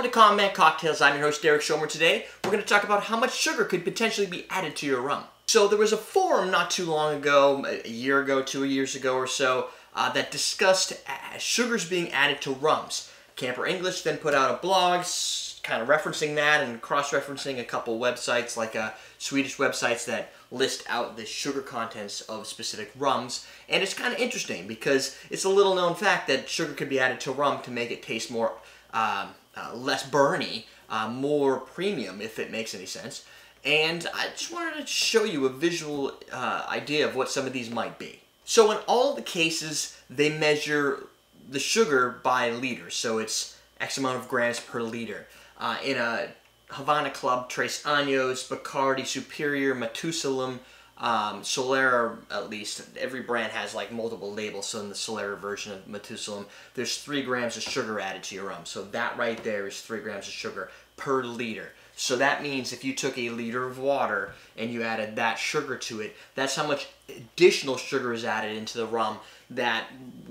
to Combat Cocktails. I'm your host, Derrick Schommer. Today, we're going to talk about how much sugar could potentially be added to your rum. So there was a forum not too long ago, a year ago, 2 years ago or so, that discussed sugars being added to rums. Camper English then put out a blog kind of referencing that and cross-referencing a couple websites like Swedish websites that list out the sugar contents of specific rums. And it's kind of interesting because it's a little known fact that sugar could be added to rum to make it taste more less burny, more premium, if it makes any sense. And I just wanted to show you a visual idea of what some of these might be. So in all the cases, they measure the sugar by liters, so it's X amount of grams per liter. In a Havana Club, Tres Años, Bacardi, Superior, Matusalem, Solera, at least, every brand has like multiple labels, so in the Solera version of Matusalem, there's 3 grams of sugar added to your rum. So that right there is 3 grams of sugar per liter. So that means if you took a liter of water and you added that sugar to it, that's how much additional sugar is added into the rum that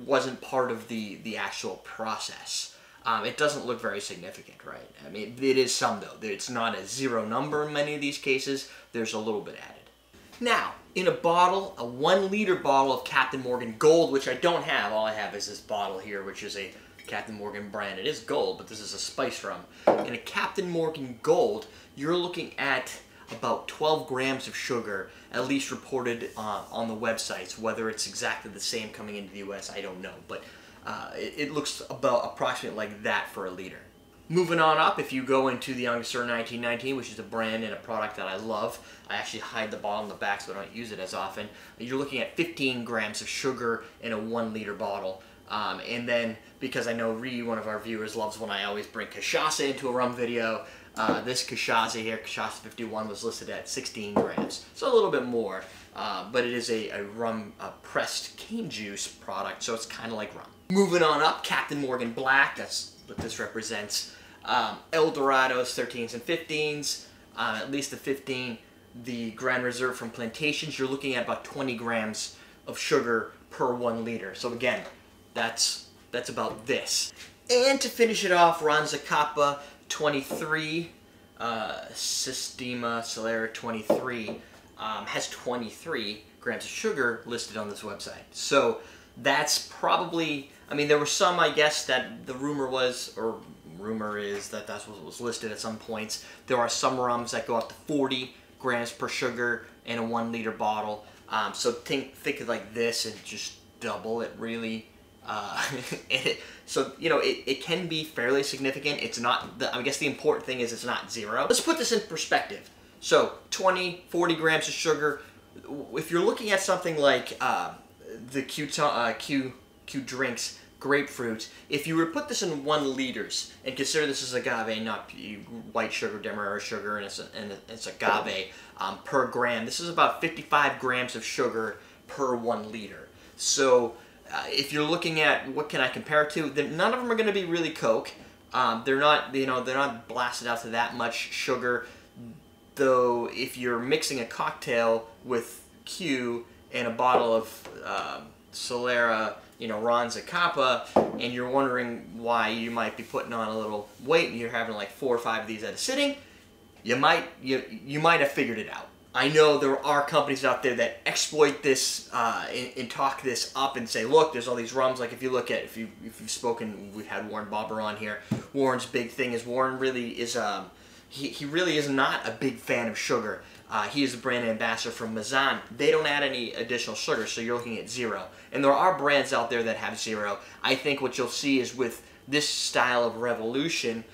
wasn't part of the actual process. It doesn't look very significant, right? I mean, it is some though. It's not a zero number in many of these cases. There's a little bit added. Now, in a bottle, a 1 liter bottle of Captain Morgan Gold, which I don't have. All I have is this bottle here, which is a Captain Morgan brand. It is gold, but this is a spice rum. In a Captain Morgan Gold, you're looking at about 12 grams of sugar, at least reported on the websites. Whether it's exactly the same coming into the US, I don't know, but it looks about approximately like that for a liter. Moving on up, if you go into the Angostura 1919, which is a brand and a product that I love, I actually hide the bottle in the back so I don't use it as often. You're looking at 15 grams of sugar in a 1 liter bottle. And then, because I know Ree, one of our viewers, loves when I always bring cachaça into a rum video, this cachaça here, Cachaça 51, was listed at 16 grams. So a little bit more, but it is a rum pressed cane juice product, so it's kind of like rum. Moving on up, Captain Morgan Black, that's what this represents. El Dorados, 13s and 15s, at least the 15. The Grand Reserve from Plantations, you're looking at about 20 grams of sugar per 1 liter. So again, that's about this. And to finish it off, Zacapa 23, Sistema Solera 23, has 23 grams of sugar listed on this website. So that's probably, I mean, there were some, I guess, that the rumor is that that's what was listed at some points. There are some rums that go up to 40 grams per sugar in a 1 liter bottle. So think of like this and just double it, really. So, you know, it can be fairly significant. It's not, I guess the important thing is it's not zero. Let's put this in perspective. So 20, 40 grams of sugar. If you're looking at something like the Q drinks, grapefruit, if you were to put this in 1 liters and consider this is agave, not white sugar, demerara sugar, and it's agave per gram, this is about 55 grams of sugar per 1 liter. So if you're looking at what can I compare it to, none of them are going to be really Coke. They're not, you know, they're not blasted out to that much sugar. Though if you're mixing a cocktail with Q and a bottle of Solera, you know, Zacapa, and you're wondering why you might be putting on a little weight and you're having like 4 or 5 of these at a sitting, you might have figured it out. I know there are companies out there that exploit this and talk this up and say, look, there's all these rums. Like if you look at, if you've spoken, we've had Warren Bobber on here. Warren's big thing is Warren really is, he really is not a big fan of sugar. He is a brand ambassador from Mazan. They don't add any additional sugar, so you're looking at 0. And there are brands out there that have 0. I think what you'll see is with this style of revolution,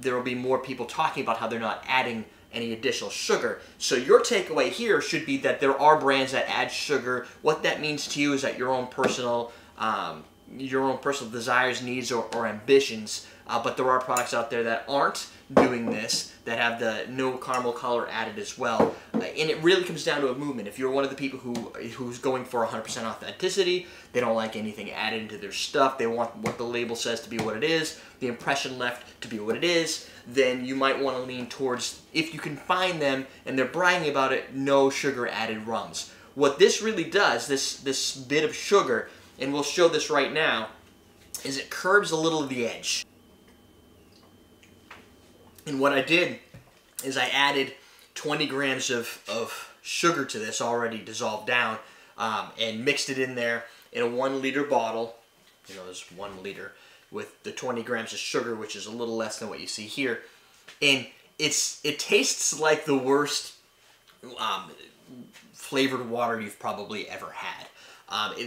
there will be more people talking about how they're not adding any additional sugar. So your takeaway here should be that there are brands that add sugar. What that means to you is that your own personal desires, needs, or ambitions. But there are products out there that aren't doing this, that have the no caramel color added as well. And it really comes down to a movement. If you're one of the people who's going for 100% authenticity, they don't like anything added into their stuff, they want what the label says to be what it is, the impression left to be what it is, then you might want to lean towards, if you can find them and they're bragging about it, no sugar added rums. What this really does, this bit of sugar, and we'll show this right now, is it curbs a little of the edge. And what I did is I added 20 grams of sugar to this already dissolved down, and mixed it in there in a 1 liter bottle. You know, there's 1 liter with the 20 grams of sugar, which is a little less than what you see here. And it tastes like the worst flavored water you've probably ever had.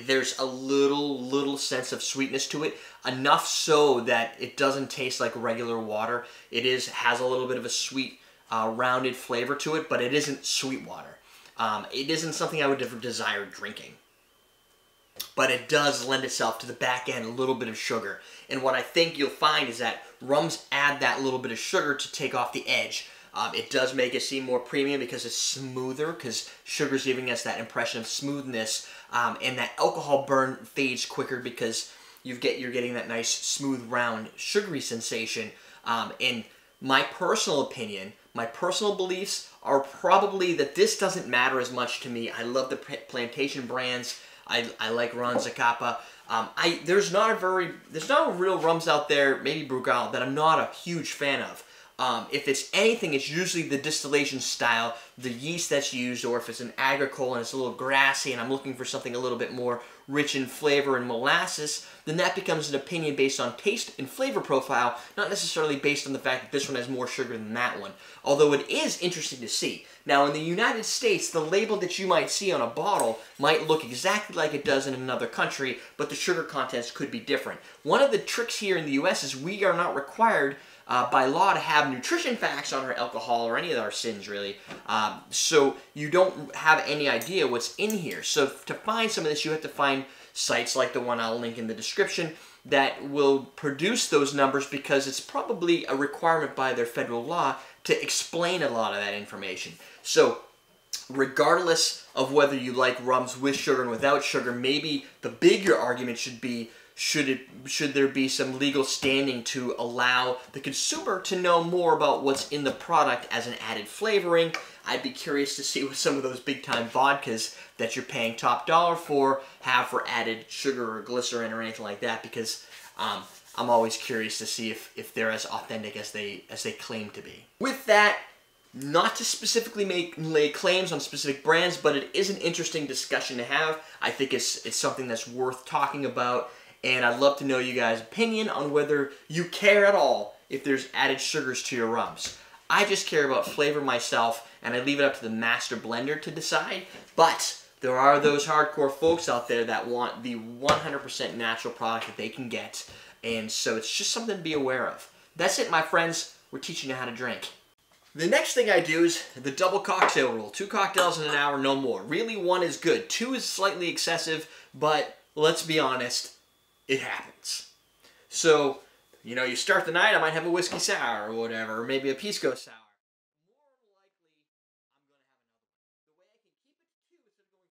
There's a little sense of sweetness to it, enough so that it doesn't taste like regular water. It has a little bit of a sweet, rounded flavor to it, but it isn't sweet water. It isn't something I would ever desire drinking. But it does lend itself to the back end, a little bit of sugar. And what I think you'll find is that rums add that little bit of sugar to take off the edge. It does make it seem more premium because it's smoother, because sugar's giving us that impression of smoothness, and that alcohol burn fades quicker because you're getting that nice, smooth, round, sugary sensation. And my personal opinion, my personal beliefs are probably that this doesn't matter as much to me. I love the plantation brands. I like Ron Zacapa. There's not real rums out there, maybe Brugal, that I'm not a huge fan of. If it's anything, it's usually the distillation style, the yeast that's used, or if it's an agricole and it's a little grassy and I'm looking for something a little bit more rich in flavor and molasses, then that becomes an opinion based on taste and flavor profile, not necessarily based on the fact that this one has more sugar than that one. Although it is interesting to see. Now in the United States, the label that you might see on a bottle might look exactly like it does in another country, but the sugar contents could be different. One of the tricks here in the US is we are not required by law to have nutrition facts on our alcohol or any of our sins, really. So you don't have any idea what's in here. So to find some of this, you have to find sites like the one I'll link in the description that will produce those numbers, because it's probably a requirement by their federal law to explain a lot of that information. So regardless of whether you like rums with sugar and without sugar, maybe the bigger argument should be, should there be some legal standing to allow the consumer to know more about what's in the product as an added flavoring? I'd be curious to see what some of those big-time vodkas that you're paying top dollar for have for added sugar or glycerin or anything like that, because I'm always curious to see if they're as authentic as they claim to be. With that, not to specifically lay claims on specific brands, but it is an interesting discussion to have. I think it's something that's worth talking about. And I'd love to know you guys' opinion on whether you care at all if there's added sugars to your rums. I just care about flavor myself, and I leave it up to the master blender to decide. But there are those hardcore folks out there that want the 100% natural product that they can get. And so it's just something to be aware of. That's it, my friends. We're teaching you how to drink. The next thing I do is the double cocktail rule. 2 cocktails in an hour, no more. Really, 1 is good. 2 is slightly excessive, but let's be honest, it happens. So, you know, you start the night, I might have a whiskey sour or whatever, or maybe a pisco sour.